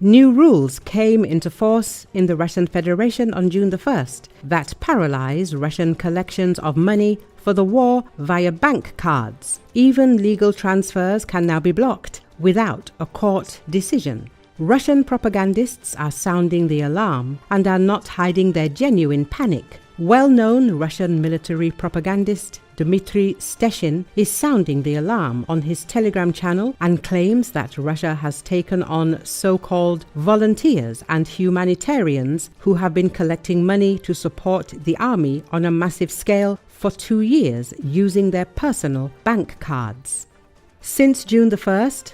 New rules came into force in the Russian Federation on June the 1st that paralyzed Russian collections of money for the war via bank cards. Even legal transfers can now be blocked without a court decision. Russian propagandists are sounding the alarm and are not hiding their genuine panic. Well-known Russian military propagandist Dmitry Steshin is sounding the alarm on his Telegram channel and claims that Russia has taken on so-called volunteers and humanitarians who have been collecting money to support the army on a massive scale for 2 years using their personal bank cards. Since June the 1st,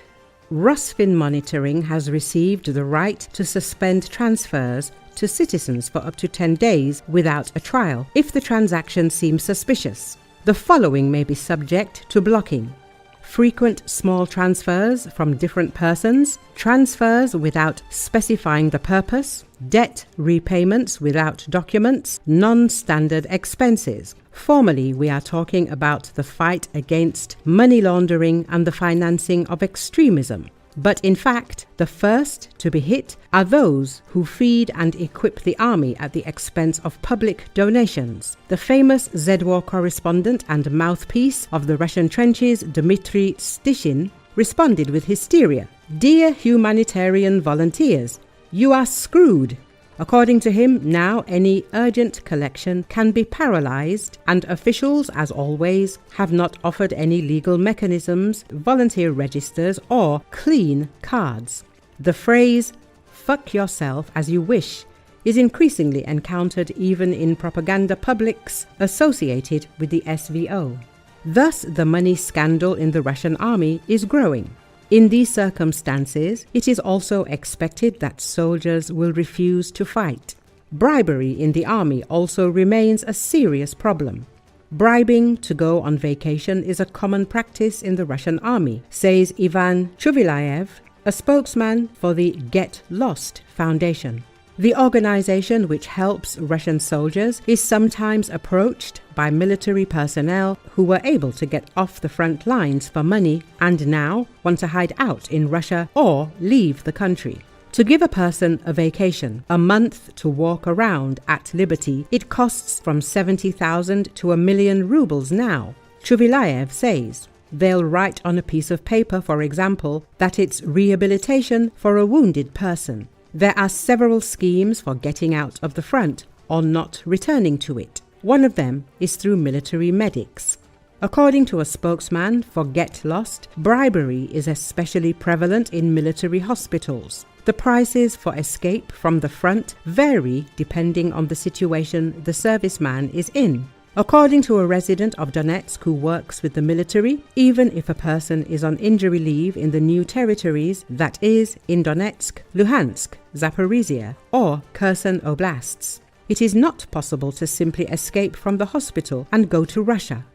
Rusfin monitoring has received the right to suspend transfers to citizens for up to 10 days without a trial if the transaction seems suspicious. The following may be subject to blocking: frequent small transfers from different persons, transfers without specifying the purpose, debt repayments without documents, non-standard expenses. Formally, we are talking about the fight against money laundering and the financing of extremism. But in fact, the first to be hit are those who feed and equip the army at the expense of public donations. The famous Z-War correspondent and mouthpiece of the Russian trenches, Dmitry Steshin, responded with hysteria. "Dear humanitarian volunteers, you are screwed." According to him, now any urgent collection can be paralyzed, and officials, as always, have not offered any legal mechanisms, volunteer registers, or clean cards. The phrase, "fuck yourself as you wish," is increasingly encountered even in propaganda publics associated with the SVO. Thus, the money scandal in the Russian army is growing. In these circumstances, it is also expected that soldiers will refuse to fight. Bribery in the army also remains a serious problem. Bribing to go on vacation is a common practice in the Russian army, says Ivan Chuvilyaev, a spokesman for the Get Lost Foundation. The organization, which helps Russian soldiers, is sometimes approached by military personnel who were able to get off the front lines for money and now want to hide out in Russia or leave the country. To give a person a vacation, a month to walk around at liberty, it costs from 70,000 to 1,000,000 rubles now. Chuvilyaev says they'll write on a piece of paper, for example, that it's rehabilitation for a wounded person. There are several schemes for getting out of the front or not returning to it. One of them is through military medics. According to a spokesman for Get Lost, bribery is especially prevalent in military hospitals. The prices for escape from the front vary depending on the situation the serviceman is in. According to a resident of Donetsk who works with the military, even if a person is on injury leave in the new territories, that is, in Donetsk, Luhansk, Zaporizhia, or Kherson oblasts, it is not possible to simply escape from the hospital and go to Russia.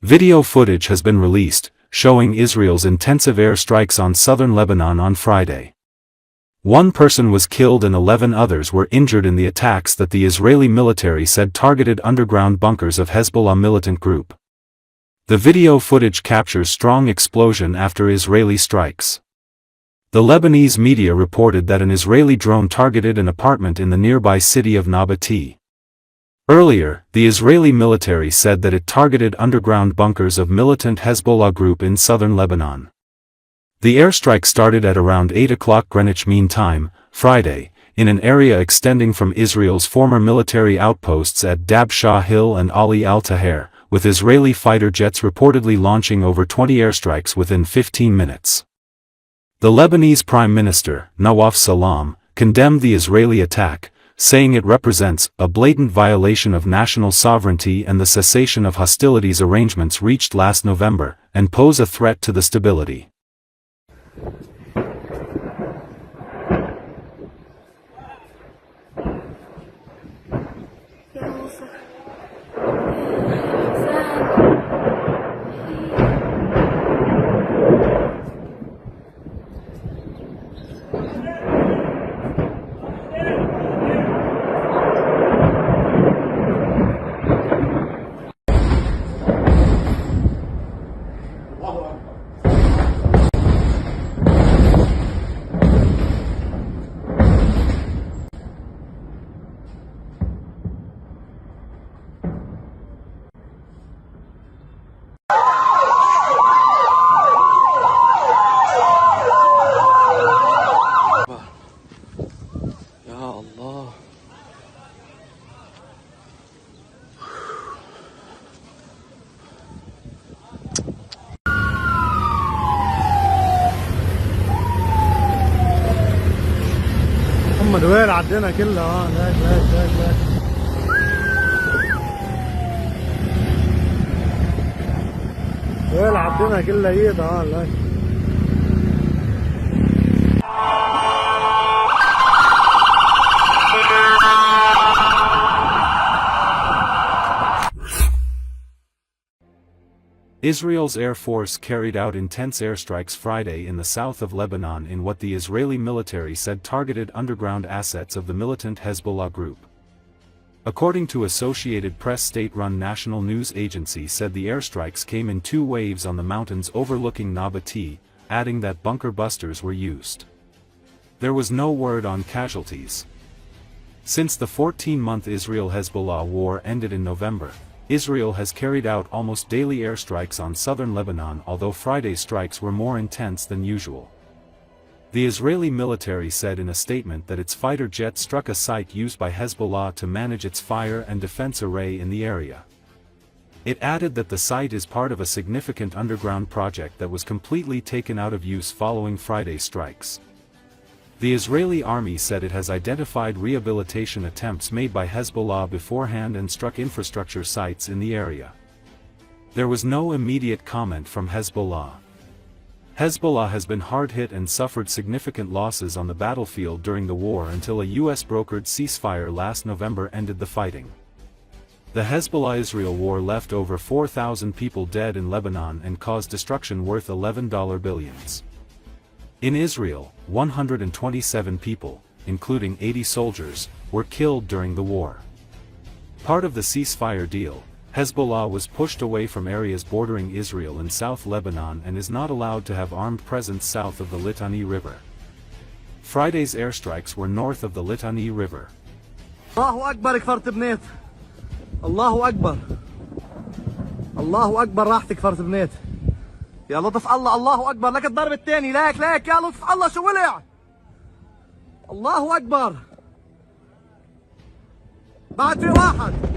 Video footage has been released, showing Israel's intensive airstrikes on southern Lebanon on Friday. One person was killed and 11 others were injured in the attacks that the Israeli military said targeted underground bunkers of Hezbollah militant group. The video footage captures strong explosion after Israeli strikes. The Lebanese media reported that an Israeli drone targeted an apartment in the nearby city of Nabatee. Earlier, the Israeli military said that it targeted underground bunkers of militant Hezbollah group in southern Lebanon. The airstrike started at around 8 o'clock Greenwich Mean Time, Friday, in an area extending from Israel's former military outposts at Dabshah Hill and Ali al-Taher, with Israeli fighter jets reportedly launching over 20 airstrikes within 15 minutes. The Lebanese Prime Minister, Nawaf Salam, condemned the Israeli attack, saying it represents a blatant violation of national sovereignty and the cessation of hostilities arrangements reached last November, and pose a threat to the stability. يا الله. محمد وين عدينا كلها. هناك وين عدينا كلها ايدها. هناك Israel's Air Force carried out intense airstrikes Friday in the south of Lebanon in what the Israeli military said targeted underground assets of the militant Hezbollah group. According to Associated Press, state-run national news agency said the airstrikes came in 2 waves on the mountains overlooking Nabatee, adding that bunker busters were used. There was no word on casualties. Since the 14-month Israel-Hezbollah war ended in November, Israel has carried out almost daily airstrikes on southern Lebanon, although Friday's strikes were more intense than usual. The Israeli military said in a statement that its fighter jet struck a site used by Hezbollah to manage its fire and defense array in the area. It added that the site is part of a significant underground project that was completely taken out of use following Friday's strikes. The Israeli army said it has identified rehabilitation attempts made by Hezbollah beforehand and struck infrastructure sites in the area. There was no immediate comment from Hezbollah. Hezbollah has been hard hit and suffered significant losses on the battlefield during the war until a US-brokered ceasefire last November ended the fighting. The Hezbollah-Israel war left over 4,000 people dead in Lebanon and caused destruction worth $11 billions. In Israel, 127 people, including 80 soldiers, were killed during the war. Part of the ceasefire deal, Hezbollah was pushed away from areas bordering Israel in South Lebanon and is not allowed to have armed presence south of the Litani River. Friday's airstrikes were north of the Litani River. Allahu Akbar كفرت بنيت. Allahu Akbar. Allahu Akbar راحت كفرت بنيت. يا لطف الله. الله أكبر. لك الضرب الثاني. لك يا لطف الله. شو ولع. الله أكبر. بعد في واحد.